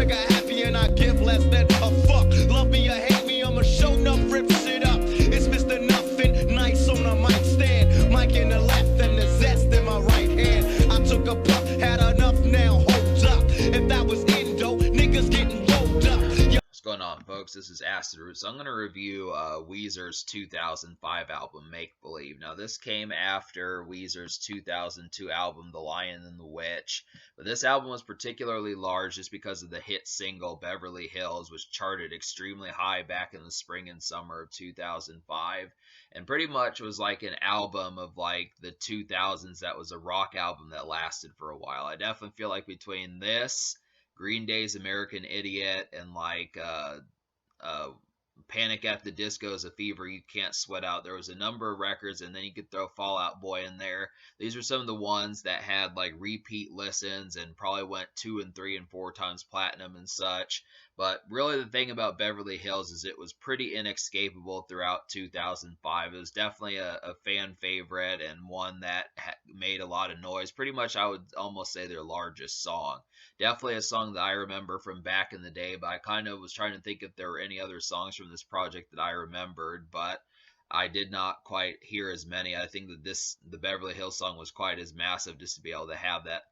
trigger happy and I give less than a fuck. Love me or hate me, I'ma show enough, rip shit up. It's Mr. Nothing, nice on a mic stand. Mic in the left and the zest in my right hand. I took a puff, had enough now, hold up. If that was Indo, niggas getting rolled up. What's going on, folks? This is Acid Roots. I'm going to review Weezer's 2005 album, Make Believe. Now, this came after Weezer's 2002 album, The Lion and the Witch. But this album was particularly large just because of the hit single, Beverly Hills, which charted extremely high back in the spring and summer of 2005. And pretty much was like an album of like the 2000s that was a rock album that lasted for a while. I definitely feel like between this, Green Day's American Idiot, and like Panic at the Disco's A Fever You Can't Sweat Out. There was a number of records, and then you could throw Fall Out Boy in there. These are some of the ones that had like repeat listens and probably went 2 and 3 and 4 times platinum and such. But really the thing about Beverly Hills is it was pretty inescapable throughout 2005. It was definitely a fan favorite and one that made a lot of noise. Pretty much I would almost say their largest song. Definitely a song that I remember from back in the day, but I kind of was trying to think if there were any other songs from this project that I remembered, but I did not quite hear as many. I think that the Beverly Hills song was quite as massive just to be able to have that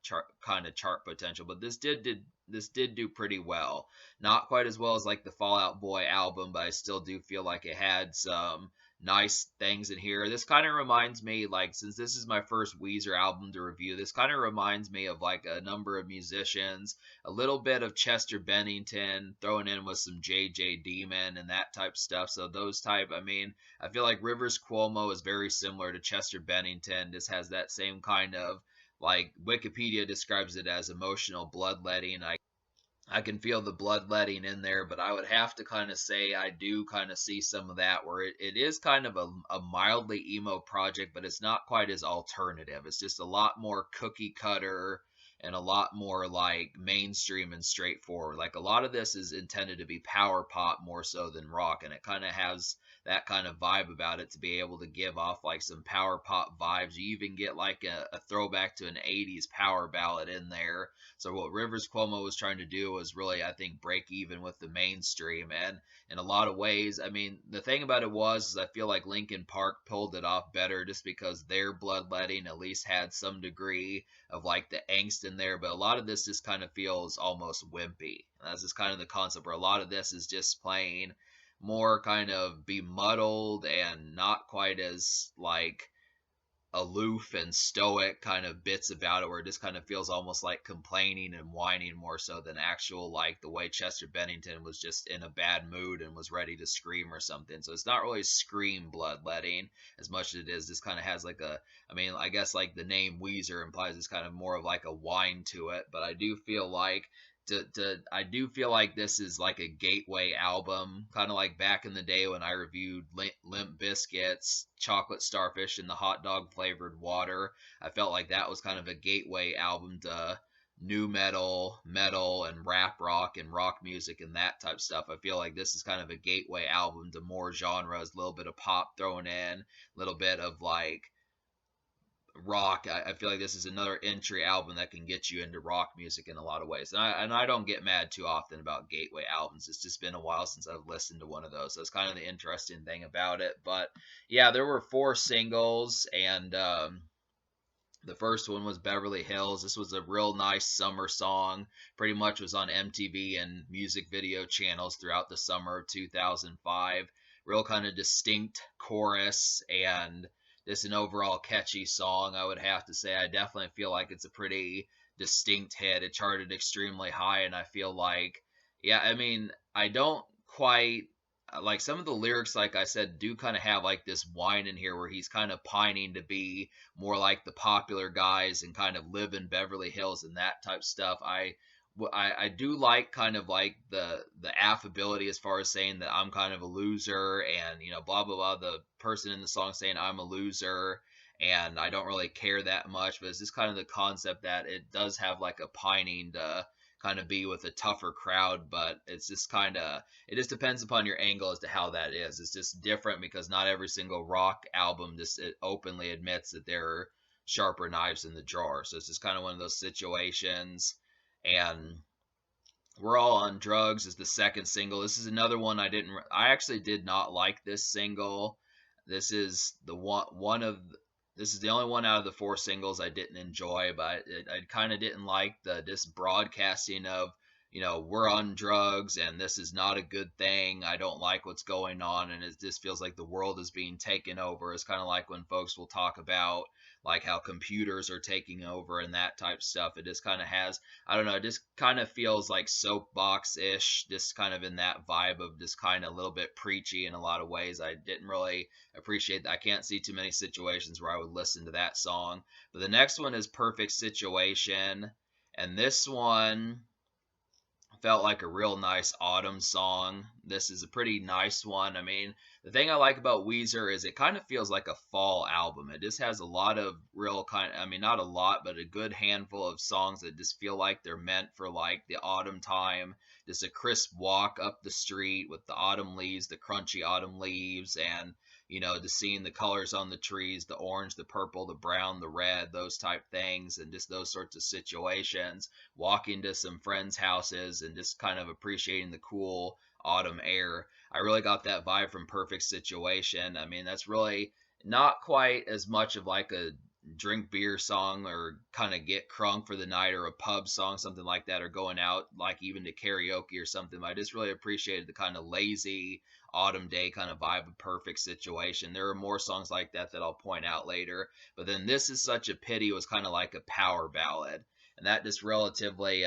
kind of chart potential. But this did do pretty well. Not quite as well as like the Fall Out Boy album, but I still do feel like it had some nice things in here. This kind of reminds me, like, since this is my first Weezer album to review, this kind of reminds me of like a number of musicians, a little bit of Chester Bennington thrown in with some JJ Demon and that type stuff. So those type, I mean, I feel like Rivers Cuomo is very similar to Chester Bennington. Just has that same kind of, like, Wikipedia describes it as emotional bloodletting. I can feel the bloodletting in there, but I would have to kind of say I do kind of see some of that where it is kind of a mildly emo project, but it's not quite as alternative. It's just a lot more cookie cutter and a lot more like mainstream and straightforward. Like a lot of this is intended to be power pop more so than rock, and it kind of has that kind of vibe about it to be able to give off like some power pop vibes. You even get like a throwback to an 80s power ballad in there. So what Rivers Cuomo was trying to do was really, I think, break even with the mainstream. And in a lot of ways, I mean, the thing about it was, is I feel like Linkin Park pulled it off better just because their bloodletting at least had some degree of like the angst in there. But a lot of this just kind of feels almost wimpy. And that's just kind of the concept where a lot of this is just plain more kind of bemuddled and not quite as like aloof and stoic kind of bits about it, where it just kind of feels almost like complaining and whining more so than actual like the way Chester Bennington was just in a bad mood and was ready to scream or something. So it's not really scream bloodletting as much as it is this kind of has like a, I mean, I guess like the name Weezer implies it's kind of more of like a whine to it, but I do feel like I do feel like this is like a gateway album, kind of like back in the day when I reviewed Limp Bizkit's Chocolate Starfish and the hot dog flavored water. I felt like that was kind of a gateway album to new metal, and rap rock and rock music and that type of stuff. I feel like this is kind of a gateway album to more genres, a little bit of pop thrown in, a little bit of like rock. I feel like this is another entry album that can get you into rock music in a lot of ways. And I don't get mad too often about gateway albums. It's just been a while since I've listened to one of those. So that's kind of the interesting thing about it. But yeah, there were 4 singles, and the first one was Beverly Hills. This was a real nice summer song. Pretty much was on MTV and music video channels throughout the summer of 2005. Real kind of distinct chorus and just an overall catchy song, I would have to say. I definitely feel like it's a pretty distinct hit. It charted extremely high, and I feel like, yeah, I mean, I don't quite, like some of the lyrics, like I said, do kind of have like this whine in here where he's kind of pining to be more like the popular guys and kind of live in Beverly Hills and that type stuff. I do like kind of like the affability as far as saying that I'm kind of a loser and, you know, blah, blah, blah. The person in the song saying I'm a loser and I don't really care that much, but it's just kind of the concept that it does have like a pining to kind of be with a tougher crowd, but it's just kind of, it just depends upon your angle as to how that is. It's just different because not every single rock album just it openly admits that there are sharper knives in the drawer. So it's just kind of one of those situations. And We're All on Drugs is the second single. This is another one I actually did not like this single. This is the one of this is the only one out of the four singles I didn't enjoy, but I kind of didn't like this broadcasting of, we're on drugs and this is not a good thing. I don't like what's going on, and it just feels like the world is being taken over. It's kind of like when folks will talk about like how computers are taking over and that type stuff. It just kind of has, I don't know, it just kind of feels like soapbox ish, just kind of in that vibe of just kind of a little bit preachy in a lot of ways. I didn't really appreciate that. I can't see too many situations where I would listen to that song. But the next one is Perfect Situation. And this one felt like a real nice autumn song. This is a pretty nice one. I mean, the thing I like about Weezer is it kind of feels like a fall album. It just has a lot of real I mean, not a lot, but a good handful of songs that just feel like they're meant for like the autumn time. Just a crisp walk up the street with the autumn leaves, the crunchy autumn leaves, and just seeing the colors on the trees, the orange, the purple, the brown, the red, those type things, and just those sorts of situations. Walking to some friends' houses and just kind of appreciating the cool autumn air. I really got that vibe from Perfect Situation. I mean, that's really not quite as much of like a drink beer song or kind of get crunk for the night or a pub song, something like that, or going out like even to karaoke or something. I just really appreciated the kind of lazy autumn day kind of vibe of Perfect Situation. There are more songs like that that I'll point out later, but then This Is Such a Pity was kind of like a power ballad, and that just relatively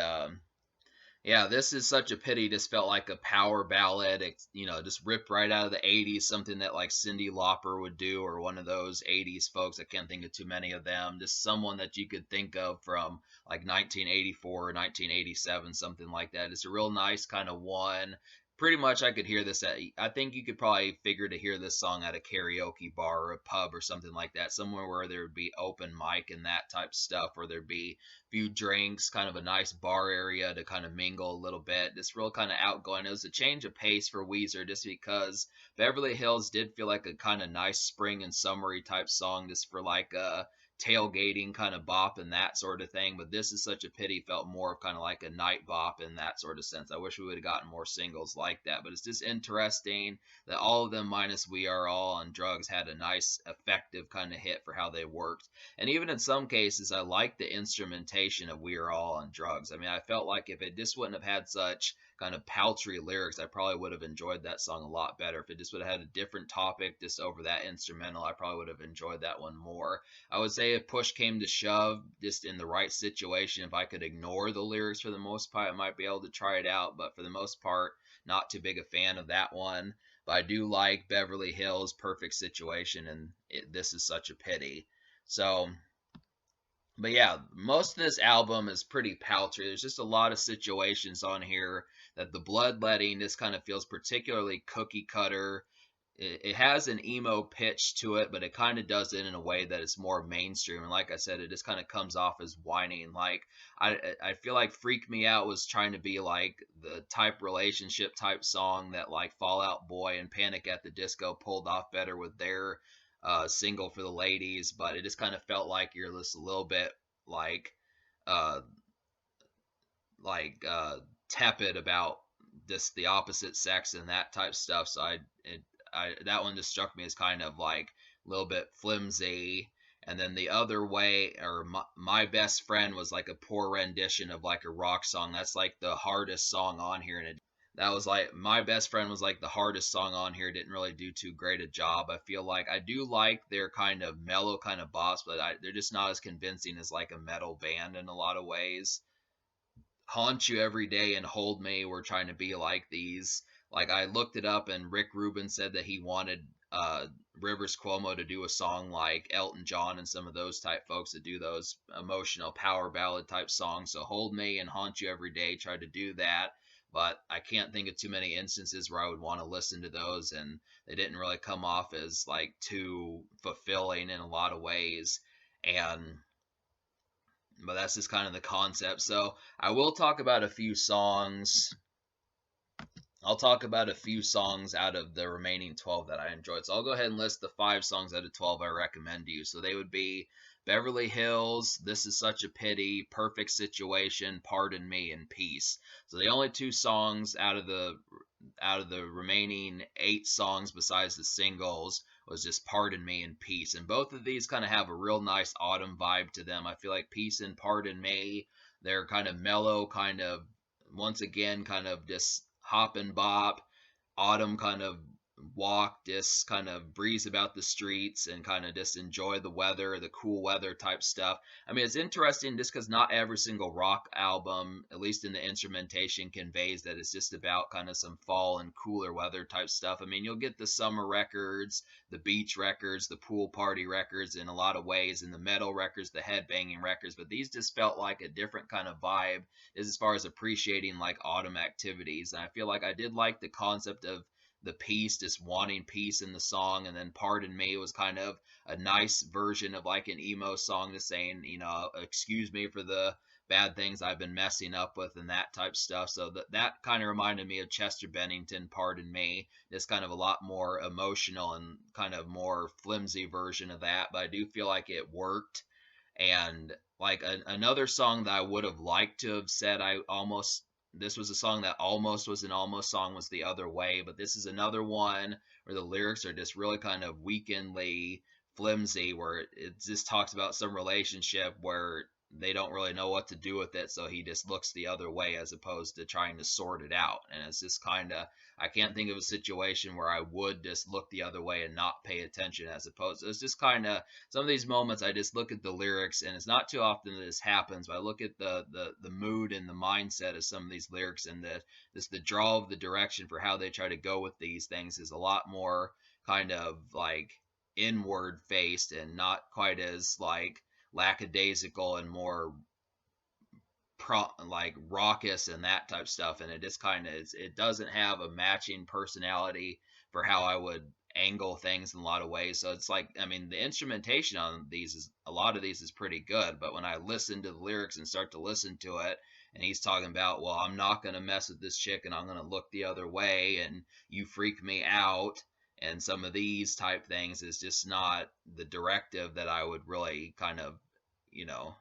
yeah, This Is Such a Pity just felt like a power ballad. It's, just ripped right out of the 80s, something that like Cyndi Lauper would do, or one of those 80s folks. I can't think of too many of them. Just someone that you could think of from like 1984 or 1987, something like that. It's a real nice kind of one. Pretty much I could hear this I think you could probably figure to hear this song at a karaoke bar or a pub or something like that, somewhere where there would be open mic and that type stuff, or there'd be few drinks, kind of a nice bar area to kind of mingle a little bit. Just real kind of outgoing. It was a change of pace for Weezer just because Beverly Hills did feel like a kind of nice spring and summery type song just for like a tailgating kind of bop and that sort of thing. But This Is Such a Pity felt more of kind of like a night bop in that sort of sense. I wish we would have gotten more singles like that. But it's just interesting that all of them minus We Are All on Drugs had a nice effective kind of hit for how they worked. And even in some cases, I like the instrumentation of We Are All on Drugs. I mean, I felt like if it just wouldn't have had such kind of paltry lyrics, I probably would have enjoyed that song a lot better. If it just would have had a different topic just over that instrumental, I probably would have enjoyed that one more. I would say if push came to shove, just in the right situation, if I could ignore the lyrics for the most part, I might be able to try it out. But for the most part, not too big a fan of that one. But I do like Beverly Hills, Perfect Situation, and This Is Such a Pity. So, but yeah, most of this album is pretty paltry. There's just a lot of situations on here that the bloodletting just kind of feels particularly cookie cutter. It has an emo pitch to it, but it kind of does it in a way that it's more mainstream. And like I said, it just kind of comes off as whining. Like I feel like Freak Me Out was trying to be like the type relationship type song that like Fall Out Boy and Panic at the Disco pulled off better with their single for the ladies, but it just kind of felt like you're just a little bit like uh like tepid about this the opposite sex and that type stuff. So I that one just struck me as kind of like a little bit flimsy. And then the other way, or my best friend was like a poor rendition of like a rock song. That's like the hardest song on here, and that was like my best friend was like the hardest song on here. Didn't really do too great a job. I feel like I do like their kind of mellow kind of boss, but they're just not as convincing as like a metal band in a lot of ways. Haunt You Every Day and Hold Me were trying to be like these. Like I looked it up, and Rick Rubin said that he wanted Rivers Cuomo to do a song like Elton John and some of those type folks that do those emotional power ballad type songs. So Hold Me and Haunt You Every Day tried to do that, but I can't think of too many instances where I would want to listen to those, and they didn't really come off as like too fulfilling in a lot of ways. And but that's just kind of the concept. So I will talk about a few songs. I'll talk about a few songs out of the remaining 12 that I enjoyed. So I'll go ahead and list the 5 songs out of 12 I recommend to you. So they would be Beverly Hills, This Is Such a Pity, Perfect Situation, Pardon Me, and Peace. So the only two songs out of the remaining 8 songs besides the singles was just Pardon Me and Peace. And both of these kind of have a real nice autumn vibe to them. I feel like Peace and Pardon Me, they're kind of mellow, kind of once again kind of just hop and bop, autumn kind of walk, just kind of breeze about the streets and kind of just enjoy the weather, the cool weather type stuff. I mean, it's interesting just because not every single rock album, at least in the instrumentation, conveys that it's just about kind of some fall and cooler weather type stuff. I mean, you'll get the summer records, the beach records, the pool party records in a lot of ways, and the metal records, the headbanging records, but these just felt like a different kind of vibe as far as appreciating like autumn activities. And I feel like I did like the concept of the peace, just wanting peace in the song, and then Pardon Me was kind of a nice version of like an emo song, just saying, excuse me for the bad things I've been messing up with and that type stuff. So that kind of reminded me of Chester Bennington, Pardon Me. It's kind of a lot more emotional and kind of more flimsy version of that, but I do feel like it worked. And like another song that I would have liked to have said, I almost this was a song that almost was an almost song, was The Other Way, but this is another one where the lyrics are just really kind of weakly flimsy, where it just talks about some relationship where they don't really know what to do with it, so he just looks the other way as opposed to trying to sort it out. And it's just kind of, I can't think of a situation where I would just look the other way and not pay attention, as opposed to, it's just kind of some of these moments I just look at the lyrics, and it's not too often that this happens, but I look at the mood and the mindset of some of these lyrics, and the draw of the direction for how they try to go with these things is a lot more kind of like inward faced and not quite as like lackadaisical and more like raucous and that type stuff. And it just kind of it doesn't have a matching personality for how I would angle things in a lot of ways. So it's like, I mean, the instrumentation on these is a lot of these is pretty good, but when I listen to the lyrics and start to listen to it, and he's talking about, well, I'm not going to mess with this chick and I'm going to look the other way and you freak me out, and some of these type things is just not the directive that I would really kind of, you know,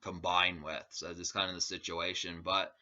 combine with. So it's kind of the situation. But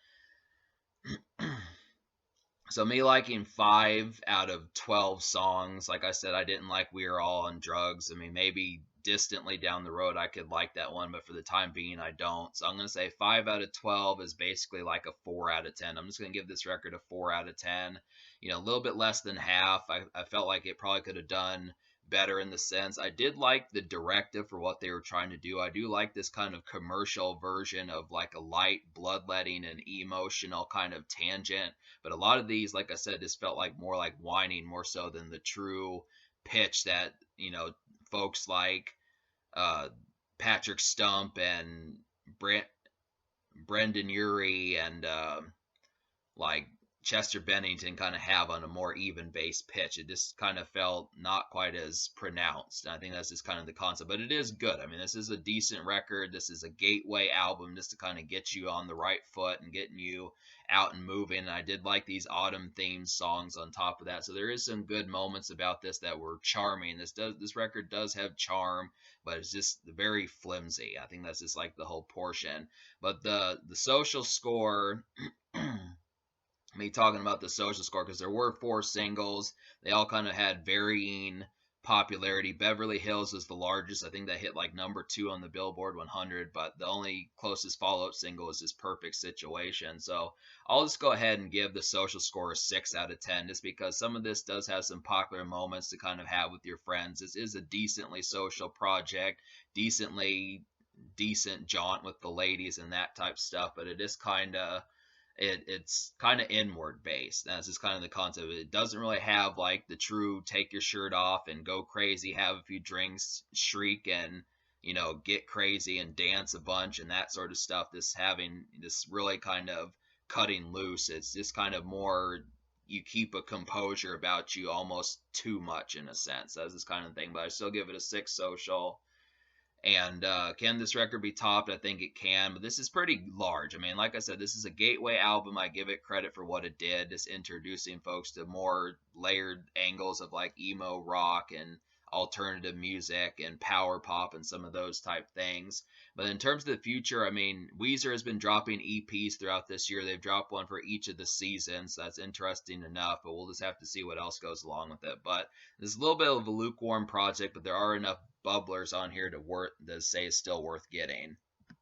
so me liking 5 out of 12 songs, like I said, I didn't like We Are All on Drugs. I mean, maybe distantly down the road I could like that one, but for the time being I don't. So I'm going to say 5 out of 12 is basically like a 4 out of 10. I'm just going to give this record a 4 out of 10. A little bit less than half. I felt like it probably could have done better in the sense I did like the directive for what they were trying to do. I do like this kind of commercial version of like a light bloodletting and emotional kind of tangent, but a lot of these, like I said, just felt like more like whining more so than the true pitch that folks like uh, Patrick Stump and Brendan Urie and like Chester Bennington kind of have on a more even bass pitch. It just kind of felt not quite as pronounced. And I think that's just kind of the concept, but it is good. I mean, this is a decent record. This is a gateway album just to kind of get you on the right foot and getting you out and moving. And I did like these autumn themed songs on top of that. So there is some good moments about this that were charming. This record does have charm, but it's just very flimsy. I think that's just like the whole portion. But the social score me talking about the social score, because there were 4 singles. They all kind of had varying popularity. Beverly Hills is the largest. I think that hit like number 2 on the Billboard 100, but the only closest follow-up single is this Perfect Situation. So I'll just go ahead and give the social score a 6 out of 10, just because some of this does have some popular moments to kind of have with your friends. This is a decently social project, decent jaunt with the ladies and that type stuff, but it is kind of it's kind of inward based. That's just kind of the concept. It doesn't really have like the true take your shirt off and go crazy, have a few drinks, shriek, and get crazy and dance a bunch and that sort of stuff. This having this really kind of cutting loose. It's just kind of more you keep a composure about you almost too much in a sense. That's this kind of thing. But I still give it a 6 social. And can this record be topped? I think it can, but this is pretty large. I mean, like I said, this is a gateway album. I give it credit for what it did, just introducing folks to more layered angles of like emo rock and alternative music and power pop and some of those type things. But in terms of the future, I mean, Weezer has been dropping EPs throughout this year. They've dropped one for each of the seasons. So that's interesting enough, but we'll just have to see what else goes along with it. But this is a little bit of a lukewarm project, but there are enough bubblers on here to say it's still worth getting.